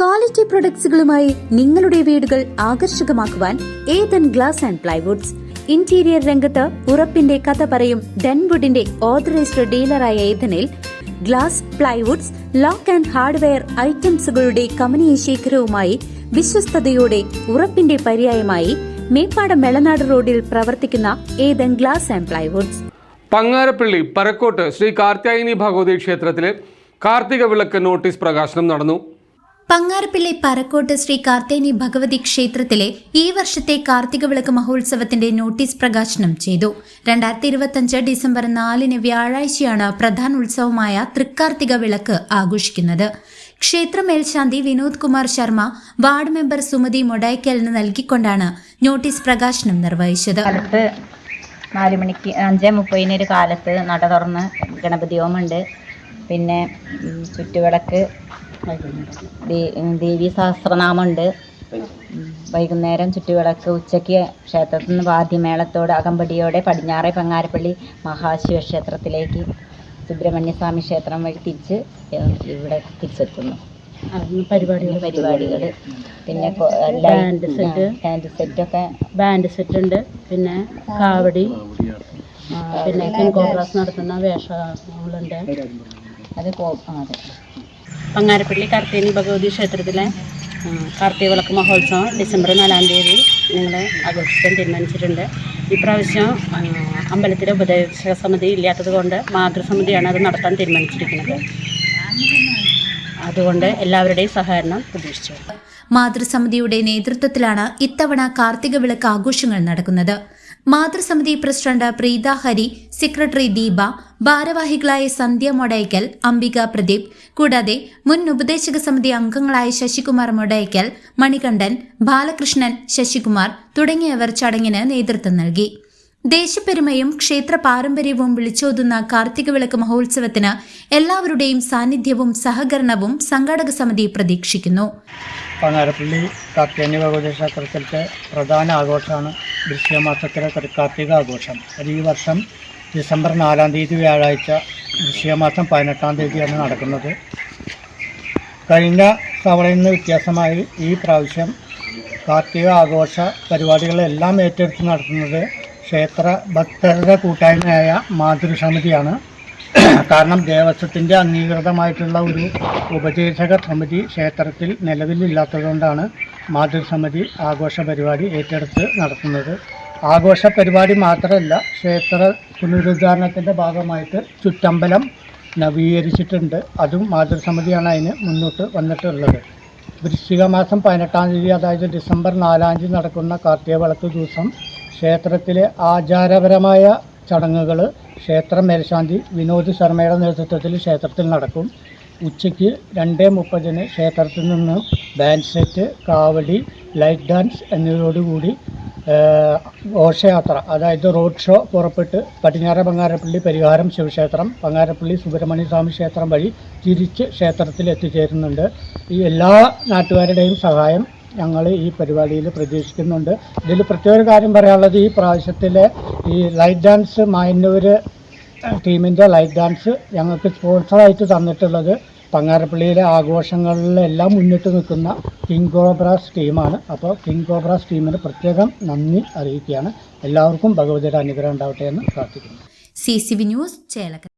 Quality പ്രൊഡക്ട്സുകളുമായി നിങ്ങളുടെ വീടുകൾ ആകർഷകമാക്കുവാൻ Ethan glass and plywoods. Interior രംഗത്ത് ഉറപ്പിന്റെ കഥ പറയും ഡെൻവുഡിന്റെ ഓതറൈസ്ഡ് ഡീലറായ ഏതനിൽ glass, plywoods, lock and hardware ഐറ്റംസുകളുടെ കമനീയ ശേഖരവുമായി വിശ്വസ്തയോടെ ഉറപ്പിന്റെ പര്യായമായി മേപ്പാടം മെളനാട് റോഡിൽ പ്രവർത്തിക്കുന്ന Ethan glass and plywoods. Pangarappally Parakkot Shri Karthyayani Bhagavathi ക്ഷേത്രത്തിലെ കാർത്തിക വിളക്ക് നോട്ടീസ് പ്രകാശനം നടന്നു. പങ്ങാരപ്പള്ളി പരക്കോട്ട് ശ്രീ കാർത്യായനി ഭഗവതി ക്ഷേത്രത്തിലെ ഈ വർഷത്തെ കാർത്തിക വിളക്ക് മഹോത്സവത്തിന്റെ നോട്ടീസ് പ്രകാശനം ചെയ്തു. 2025 ഡിസംബർ 4 വ്യാഴാഴ്ചയാണ് പ്രധാന ഉത്സവമായ തൃക്കാർത്തിക വിളക്ക് ആഘോഷിക്കുന്നത്. ക്ഷേത്ര മേൽശാന്തി വിനോദ് കുമാർ ശർമ്മ വാർഡ് മെമ്പർ സുമതി മൊഡായ്ക്കലിന് നൽകിക്കൊണ്ടാണ് നോട്ടീസ് പ്രകാശനം നിർവഹിച്ചത്. 4 മണിക്ക് 5:30 കാലത്ത് നട തുറന്ന് ഗണപതി ഹോമമുണ്ട്. പിന്നെ ചുറ്റുവിളക്ക്, ദേവി സഹസ്രനാമമുണ്ട്. വൈകുന്നേരം ചുറ്റുവിളക്ക്, ഉച്ചയ്ക്ക് ക്ഷേത്രത്തിൽ നിന്ന് വാദ്യമേളത്തോടെ അകമ്പടിയോടെ പടിഞ്ഞാറേ പങ്ങാരപ്പള്ളി മഹാശിവക്ഷേത്രത്തിലേക്ക് സുബ്രഹ്മണ്യസ്വാമി ക്ഷേത്രം വഴി തിരിച്ച് ഇവിടെ തിരിച്ചെത്തുന്നു. പരിപാടികൾ പിന്നെ ബാൻഡ് സെറ്റ് ഉണ്ട്. പിന്നെ കാവടി, പിന്നെ കിൻകോബ്രാസ് നടത്തുന്ന വേഷങ്ങളുണ്ട്. അതെ. പങ്ങാരപ്പള്ളി കാർത്യായനി ഭഗവതി ക്ഷേത്രത്തിലെ കാർത്തിക വിളക്ക് മഹോത്സവം ഡിസംബർ 4 ഞങ്ങൾ ആഘോഷിക്കാൻ തീരുമാനിച്ചിട്ടുണ്ട്. ഇപ്രാവശ്യം അമ്പലത്തിലെ ഉപദേശക സമിതി ഇല്ലാത്തത് കൊണ്ട് മാതൃസമിതിയാണ് അത് നടത്താൻ തീരുമാനിച്ചിരിക്കുന്നത്. അതുകൊണ്ട് എല്ലാവരുടെയും സഹകരണം പ്രതീക്ഷിച്ചു. മാതൃസമിതിയുടെ നേതൃത്വത്തിലാണ് ഇത്തവണ കാർത്തിക വിളക്ക് ആഘോഷങ്ങൾ നടക്കുന്നത്. മാതൃസമിതി പ്രസിഡന്റ് പ്രീത ഹരി, സെക്രട്ടറി ദീപ, ഭാരവാഹികളായ സന്ധ്യ മൊഡായ്ക്കൽ, അംബിക പ്രദീപ്, കൂടാതെ മുൻ ഉപദേശക സമിതി അംഗങ്ങളായ ശശികുമാർ മൊഡായ്ക്കൽ, മണികണ്ഠൻ, ബാലകൃഷ്ണൻ, ശശികുമാർ തുടങ്ങിയവർ ചടങ്ങിന് നേതൃത്വം നൽകി. ദേശപ്പെരുമയും ക്ഷേത്ര പാരമ്പര്യവും വിളിച്ചോതുന്ന കാർത്തിക വിളക്ക് മഹോത്സവത്തിന് എല്ലാവരുടെയും സാന്നിധ്യവും സഹകരണവും സംഘാടക സമിതി പ്രതീക്ഷിക്കുന്നു. പങ്ങാരപ്പള്ളി കാർത്യായനി ഭഗവതി ക്ഷേത്രത്തിലത്തെ പ്രധാന ആഘോഷമാണ് വൃശ്ചികമാസത്തിലെ തൃക്കാർത്തിക ആഘോഷം. അത് ഈ വർഷം ഡിസംബർ 4 വ്യാഴാഴ്ച വൃശ്ചികമാസം 18 നടക്കുന്നത്. കഴിഞ്ഞ തവണയിൽ നിന്ന് വ്യത്യാസമായി ഈ പ്രാവശ്യം കാർത്തിക ആഘോഷ പരിപാടികളെല്ലാം ഏറ്റെടുത്ത് നടത്തുന്നത് ക്ഷേത്ര ഭക്തരുടെ കൂട്ടായ്മയായ മാതൃസമിതിയാണ്. കാരണം ദേവസ്വത്തിൻ്റെ അംഗീകൃതമായിട്ടുള്ള ഒരു ഉപദേശക സമിതി ക്ഷേത്രത്തിൽ നിലവിലില്ലാത്തതുകൊണ്ടാണ് മാതൃസമിതി ആഘോഷ പരിപാടി ഏറ്റെടുത്ത് നടത്തുന്നത്. ആഘോഷ പരിപാടി മാത്രമല്ല, ക്ഷേത്ര പുനരുദ്ധാരണത്തിൻ്റെ ഭാഗമായിട്ട് ചുറ്റമ്പലം നവീകരിച്ചിട്ടുണ്ട്. അതും മാതൃസമിതിയാണ് അതിന് മുന്നോട്ട് വന്നിട്ടുള്ളത്. വൃശ്ചിക മാസം 18 അതായത് ഡിസംബർ 4 നടക്കുന്ന കാർത്തിക വിളക്ക് ദിവസം ക്ഷേത്രത്തിലെ ആചാരപരമായ ചടങ്ങുകൾ ക്ഷേത്ര മേൽശാന്തി വിനോദ് ശർമ്മയുടെ നേതൃത്വത്തിൽ ക്ഷേത്രത്തിൽ നടക്കും. ഉച്ചയ്ക്ക് 2:30 ക്ഷേത്രത്തിൽ നിന്ന് ബാൻഡ് സെറ്റ്, കാവടി, ലൈറ്റ് ഡാൻസ് എന്നിവയോടുകൂടി ഘോഷയാത്ര, അതായത് റോഡ് ഷോ പുറപ്പെട്ട് പടിഞ്ഞാറേ പങ്ങാരപ്പള്ളി പരിഹാരം ശിവക്ഷേത്രം, പങ്ങാരപ്പള്ളി സുബ്രഹ്മണ്യസ്വാമി ക്ഷേത്രം വഴി തിരിച്ച് ക്ഷേത്രത്തിൽ എത്തിച്ചേരുന്നുണ്ട്. ഈ എല്ലാ നാട്ടുകാരുടെയും സഹായം ഞങ്ങൾ ഈ പരിപാടിയിൽ പ്രതീക്ഷിക്കുന്നുണ്ട്. ഇതിൽ പ്രത്യേക കാര്യം പറയാനുള്ളത്, ഈ പ്രാവശ്യത്തിലെ ഈ ലൈറ്റ് ഡാൻസ് മായന്നൂർ ടീമിൻ്റെ ലൈറ്റ് ഡാൻസ് ഞങ്ങൾക്ക് സ്പോൺസറായിട്ട് തന്നിട്ടുള്ളത് പങ്ങാരപ്പള്ളിയിലെ ആഘോഷങ്ങളിലെല്ലാം മുന്നിട്ട് നിൽക്കുന്ന കിൻകോബ്രാസ് ടീമാണ്. അപ്പോൾ കിൻകോബ്രാസ് ടീമിന് പ്രത്യേകം നന്ദി അറിയിക്കുകയാണ്. എല്ലാവർക്കും ഭഗവതിയുടെ അനുഗ്രഹം ഉണ്ടാവട്ടെ എന്ന് പ്രാർത്ഥിക്കുന്നു. CCV news, Chelakkara.